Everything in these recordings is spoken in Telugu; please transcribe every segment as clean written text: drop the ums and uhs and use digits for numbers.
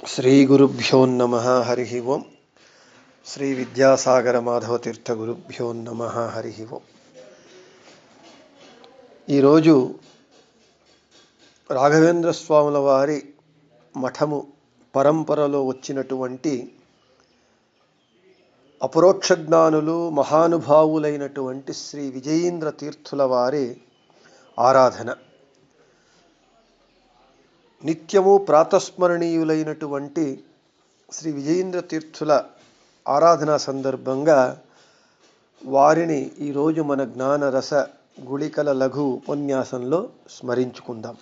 శ్రీ గురుభ్యో నమః హరి ఓం. శ్రీ విద్యాసాగర మాధవ తీర్థ గురుభ్యో నమః హరి ఓం. ఈరోజు రాఘవేంద్ర స్వాముల వారి మఠము పరంపరలో వచ్చినటువంటి అపరోక్ష జ్ఞానులు మహానుభావులైనటువంటి శ్రీ విజయీంద్ర తీర్థుల వారి ఆరాధన. నిత్యము ప్రాతస్మరణీయులైనటువంటి శ్రీ విజయీంద్ర తీర్థుల ఆరాధన సందర్భంగా వారిని ఈరోజు మన జ్ఞానరస గుళికల లఘు ఉపన్యాసంలో స్మరించుకుందాం.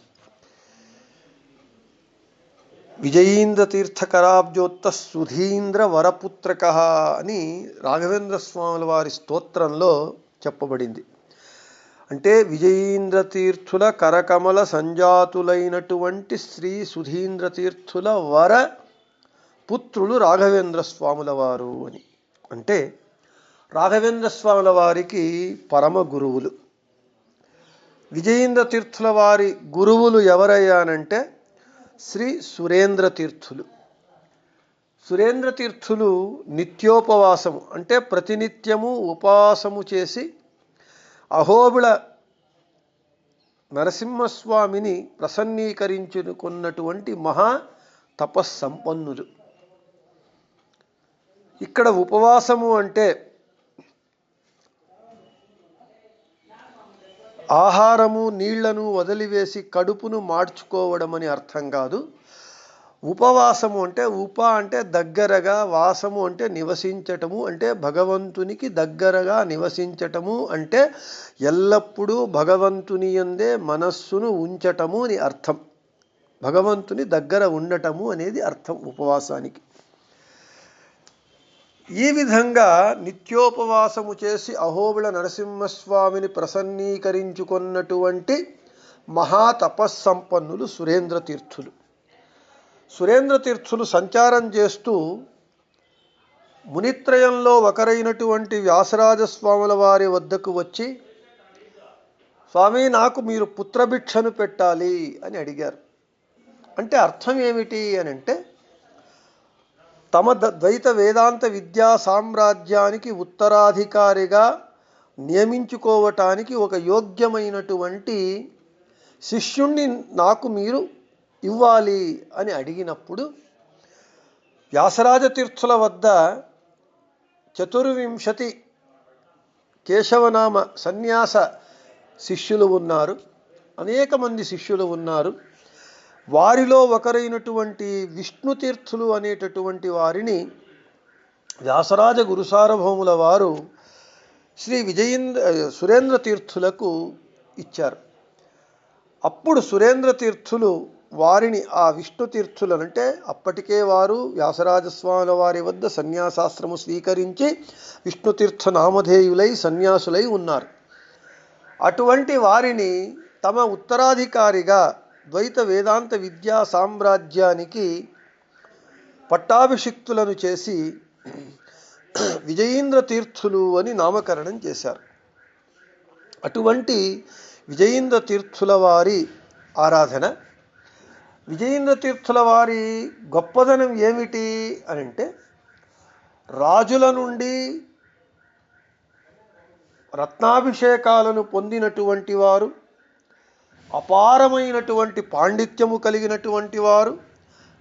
విజయీంద్ర తీర్థకరాబ్జోత్త సుధీంద్ర వరపుత్రక అని రాఘవేంద్ర స్వాముల వారి స్తోత్రంలో చెప్పబడింది. అంటే విజయీంద్ర తీర్థుల కరకమల సంజాతులైనటువంటి శ్రీ సుధీంద్ర తీర్థుల వర పుత్రులు రాఘవేంద్ర స్వాముల వారు అని. అంటే రాఘవేంద్ర స్వాముల వారికి పరమ గురువులు. విజయీంద్ర తీర్థుల వారి గురువులు ఎవరయ్యానంటే శ్రీ సురేంద్ర తీర్థులు. సురేంద్ర తీర్థులు నిత్యోపవాసము అంటే ప్రతినిత్యము ఉపవాసము చేసి అహోబిళ నరసింహస్వామిని ప్రసన్నీకరించుకున్నటువంటి మహా తపస్సంపన్నులు. ఇక్కడ ఉపవాసము అంటే ఆహారము నీళ్లను వదిలివేసి కడుపును మార్చుకోవడం అని అర్థం కాదు. ఉపవాసము అంటే అంటే దగ్గరగా, వాసము అంటే నివసించటము, అంటే భగవంతునికి దగ్గరగా నివసించటము, అంటే ఎల్లప్పుడూ భగవంతుని యందే మనస్సును ఉంచటము అని అర్థం. భగవంతుని దగ్గర ఉండటము అనేది అర్థం ఉపవాసానికి. ఈ విధంగా నిత్యోపవాసము చేసి అహోబిళ నరసింహస్వామిని ప్రసన్నీకరించుకున్నటువంటి మహాతపస్సంపన్నులు సురేంద్ర తీర్థులు. సురేంద్ర తీర్థులు సంచారం చేస్తూ మునిత్రయంలో ఒకరైనటువంటి వ్యాసరాజస్వాముల వారి వద్దకు వచ్చి, స్వామి నాకు మీరు పుత్రభిక్షను పెట్టాలి అని అడిగారు. అంటే అర్థం ఏమిటి అని అంటే తమ ద్వైత వేదాంత విద్యా సామ్రాజ్యానికి ఉత్తరాధికారిగా నియమించుకోవటానికి ఒక యోగ్యమైనటువంటి శిష్యుణ్ణి నాకు మీరు ఇవ్వాలి అని అడిగినప్పుడు వ్యాసరాజ తీర్థుల వద్ద 24 కేశవనామ సన్యాస శిష్యులు ఉన్నారు, అనేక మంది శిష్యులు ఉన్నారు. వారిలో ఒకరైనటువంటి విష్ణు తీర్థులు అనేటటువంటి వారిని వ్యాసరాజ గురుసార్వభౌముల వారు శ్రీ సురేంద్ర తీర్థులకు ఇచ్చారు. అప్పుడు సురేంద్ర తీర్థులు వారిని ఆ విష్ణు తీర్థులను, అంటే అప్పటికే వారు వ్యాసరాజస్వాముల వారి వద్ద సన్యాసాశ్రము స్వీకరించి విష్ణుతీర్థ నామధేయులై సన్యాసులై ఉన్నారు. అటువంటి వారిని తమ ఉత్తరాధికారిగా ద్వైత వేదాంత విద్యా సామ్రాజ్యానికి పట్టాభిషిక్తులను చేసి విజయీంద్ర తీర్థులు అని నామకరణం చేశారు. అటువంటి విజయీంద్ర తీర్థుల వారి ఆరాధన. విజయీంద్ర తీర్థుల వారి గొప్పదనం ఏమిటి అని అంటే రాజుల నుండి రత్నాభిషేకాలను పొందినటువంటి వారు, అపారమైనటువంటి పాండిత్యము కలిగినటువంటి వారు,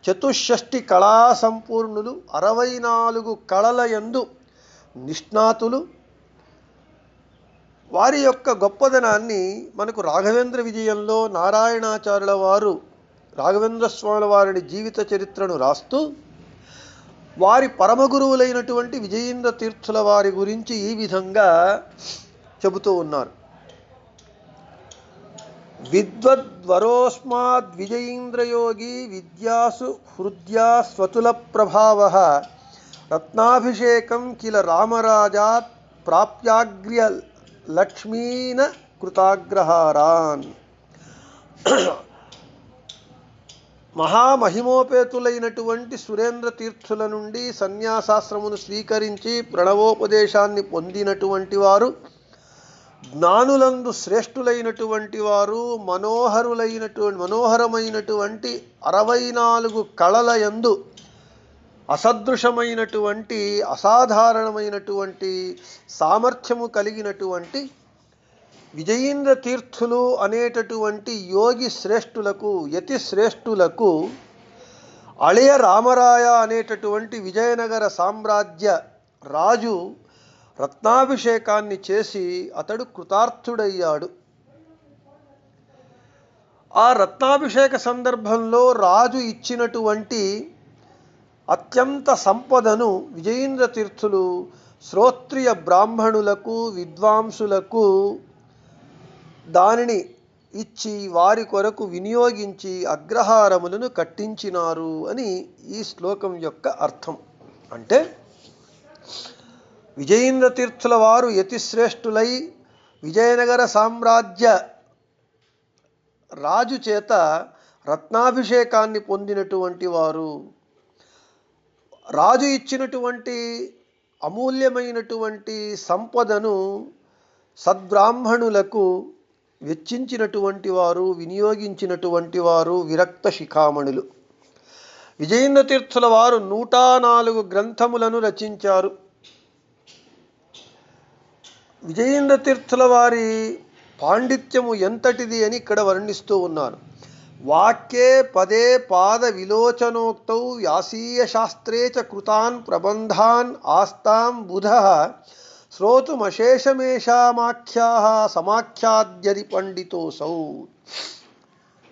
చతుషష్ఠి కళా సంపూర్ణులు, 64 కళల యందు నిష్ణాతులు. వారి యొక్క గొప్పదనాన్ని మనకు రాఘవేంద్ర విజయంలో నారాయణాచార్యుల వారు రాఘవేంద్ర స్వాముల వారిని జీవిత చరిత్రను రాస్తూ వారి పరమగురువులైనటువంటి విజయీంద్ర తీర్థుల వారి గురించి ఈ విధంగా చెబుతూ ఉన్నారు. విద్వద్వరోస్మాద్ విజయీంద్రయోగి విద్యాసు హృద్యా స్వతుల ప్రభావ రత్నాభిషేకం కిల రామరాజాత్ ప్రాప్యాగ్ర్య లక్ష్మీన కృతాగ్రహారాన్. మహామహిమోపేతులైనటువంటి సురేంద్ర తీర్థుల నుండి సన్యాసాశ్రమును స్వీకరించి ప్రణవోపదేశాన్ని పొందినటువంటి వారు జ్ఞానులందు శ్రేష్ఠులైనటువంటి వారు మనోహరమైనటువంటి 64 కళల యందు అసదృశమైనటువంటి అసాధారణమైనటువంటి సామర్థ్యము కలిగినటువంటి విజయీంద్ర తీర్థులు అనేటటువంటి యోగి శ్రేష్ఠులకు, యతి శ్రేష్ఠులకు అళయ రామరాయ అనేటటువంటి విజయనగర సామ్రాజ్య రాజు రత్నాభిషేకాన్ని చేసి అతడు కృతార్థుడయ్యాడు. ఆ రత్నాభిషేక సందర్భంలో రాజు ఇచ్చినటువంటి అత్యంత సంపదను విజయీంద్ర తీర్థులు శ్రోత్రియ బ్రాహ్మణులకు, విద్వాంసులకు దానిని ఇచ్చి వారి కొరకు వినియోగించి అగ్రహారములను కట్టించినారు అని ఈ శ్లోకం యొక్క అర్థం. అంటే విజయీంద్ర తీర్థుల వారు యతిశ్రేష్ఠులై విజయనగర సామ్రాజ్య రాజు చేత రత్నాభిషేకాన్ని పొందినటువంటి వారు. రాజు ఇచ్చినటువంటి అమూల్యమైనటువంటి సంపదను సద్బ్రాహ్మణులకు వెచ్చించినటువంటి వారు, వినియోగించినటువంటి వారు విరక్త శిఖామణులు. విజయీంద్ర తీర్థుల వారు 104 గ్రంథములను రచించారు. విజయీంద్ర తీర్థుల వారి పాండిత్యము ఎంతటిది అని ఇక్కడ వర్ణిస్తూ ఉన్నారు. వాక్యే పదే పాద విలోచనోక్తౌ వ్యాసీయ శాస్త్రే చ కృతాన్ ప్రబంధాన్ ఆస్తాం బుధః శ్రోతుమశేషమేషామాఖ్యాః సమాఖ్యాద్యది పండితోసౌ.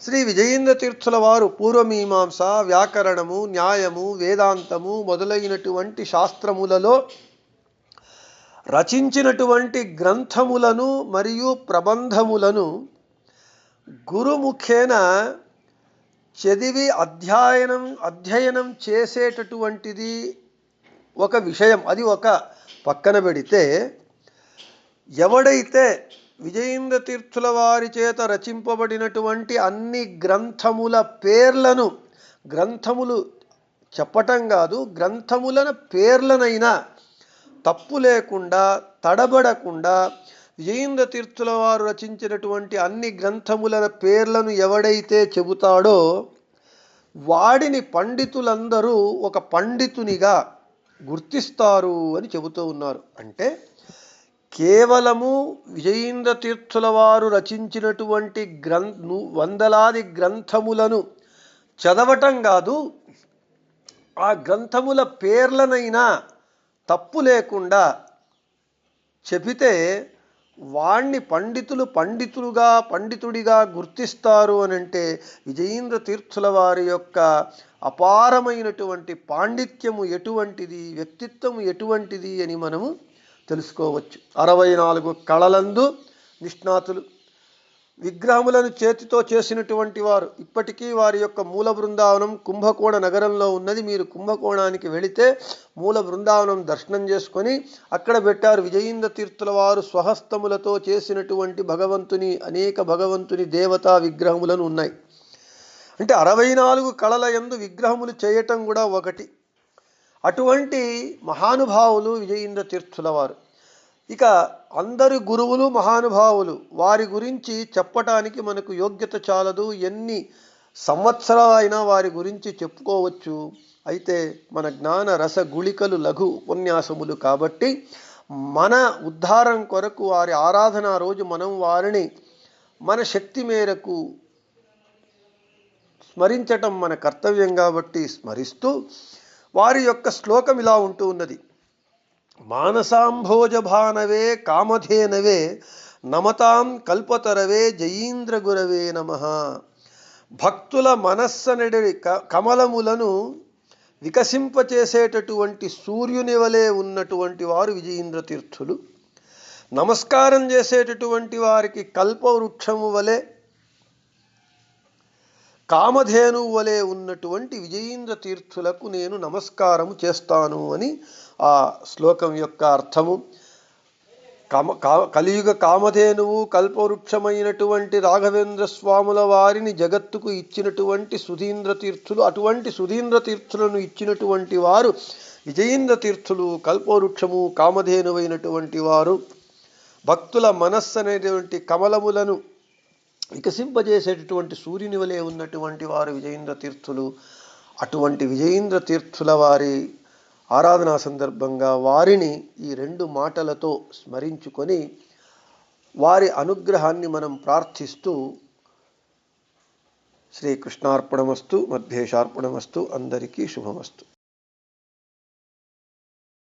శ్రీ విజయీంద్ర తీర్థుల వారు పూర్వమీమాంస, వ్యాకరణము, న్యాయము, వేదాంతము మొదలైనటువంటి శాస్త్రములలో రచించినటువంటి గ్రంథములను మరియు ప్రబంధములను గురుముఖేన చదివి అధ్యయనం చేసేటటువంటిది ఒక విషయం. అది ఒక పక్కన పెడితే, ఎవడైతే విజయీంద్ర తీర్థుల వారి చేత రచింపబడినటువంటి అన్ని గ్రంథముల పేర్లను, గ్రంథములు చెప్పటం కాదు, గ్రంథముల పేర్లనైనా తప్పు లేకుండా తడబడకుండా విజయీంద్ర తీర్థుల వారు రచించినటువంటి అన్ని గ్రంథముల పేర్లను ఎవడైతే చెబుతాడో వాడిని పండితులందరూ ఒక పండితునిగా గుర్తిస్తారు అని చెబుతూ ఉన్నారు. అంటే కేవలము విజయీంద్ర తీర్థుల వారు రచించినటువంటి వందలాది గ్రంథములను చదవటం కాదు, ఆ గ్రంథముల పేర్లనైనా తప్పు లేకుండా చెబితే వాణ్ణి పండితుడిగా గుర్తిస్తారు అని అంటే విజయీంద్ర తీర్థుల వారి యొక్క అపారమైనటువంటి పాండిత్యము ఎటువంటిది, వ్యక్తిత్వము ఎటువంటిది అని మనము తెలుసుకోవచ్చు. 64 కళలందు నిష్ణాతులు, విగ్రహములను చేతితో చేసినటువంటి వారు. ఇప్పటికీ వారి యొక్క మూల బృందావనం కుంభకోణ నగరంలో ఉన్నది. మీరు కుంభకోణానికి వెళితే మూల బృందావనం దర్శనం చేసుకొని అక్కడ పెట్టారు విజయీంద్ర తీర్థుల వారు స్వహస్తములతో చేసినటువంటి అనేక భగవంతుని దేవతా విగ్రహములను ఉన్నాయి. అంటే 64 కళల యందు విగ్రహములు చేయటం కూడా ఒకటి. అటువంటి మహానుభావులు విజయీంద్ర తీర్థుల వారు. ఇక అందరు గురువులు మహానుభావులు, వారి గురించి చెప్పటానికి మనకు యోగ్యత చాలదు. ఎన్ని సంవత్సరాలైనా వారి గురించి చెప్పుకోవచ్చు. అయితే మన జ్ఞాన రస గుళికలు లఘు ఉపన్యాసములు కాబట్టి మన ఉద్ధారం కొరకు వారి ఆరాధన రోజు మనం వారిని మన శక్తి మేరకు స్మరించటం మన కర్తవ్యం కాబట్టి స్మరిస్తూ వారి యొక్క శ్లోకం ఇలా ఉంటూ ఉన్నది. మానసాంభోజభానవే కామధేనవే నమతాం కల్పతరవే జయీంద్ర గురవే నమః. భక్తుల మనస్సనడి కమలములను వికసింపచేసేటటువంటి సూర్యుని వలె ఉన్నటువంటి వారు విజయీంద్ర తీర్థులు. నమస్కారం చేసేటటువంటి వారికి కల్పవృక్షము వలె, కామధేనువు వలె ఉన్నటువంటి విజయీంద్ర తీర్థులకు నేను నమస్కారము చేస్తాను అని ఆ శ్లోకం యొక్క అర్థము. కలియుగ కామధేనువు కల్పవృక్షమైనటువంటి రాఘవేంద్ర స్వాముల వారిని జగత్తుకు ఇచ్చినటువంటి సుధీంద్ర తీర్థులు. అటువంటి సుధీంద్ర తీర్థులను ఇచ్చినటువంటి వారు విజయీంద్ర తీర్థులు, కల్పవృక్షము, కామధేనువైనటువంటి వారు. భక్తుల మనస్సు అనేటువంటి కమలములను వికసింపజేసేటటువంటి సూర్యుని వలె ఉన్నటువంటి వారు విజయేంద్ర తీర్థులు. అటువంటి విజయేంద్ర తీర్థుల వారి ఆరాధనా సందర్భంగా వారిని ఈ 2 మాటలతో స్మరించుకొని వారి అనుగ్రహాన్ని మనం ప్రార్థిస్తూ శ్రీకృష్ణార్పణమస్తు, మధ్యేశార్పణమస్తు, అందరికీ శుభమస్తు.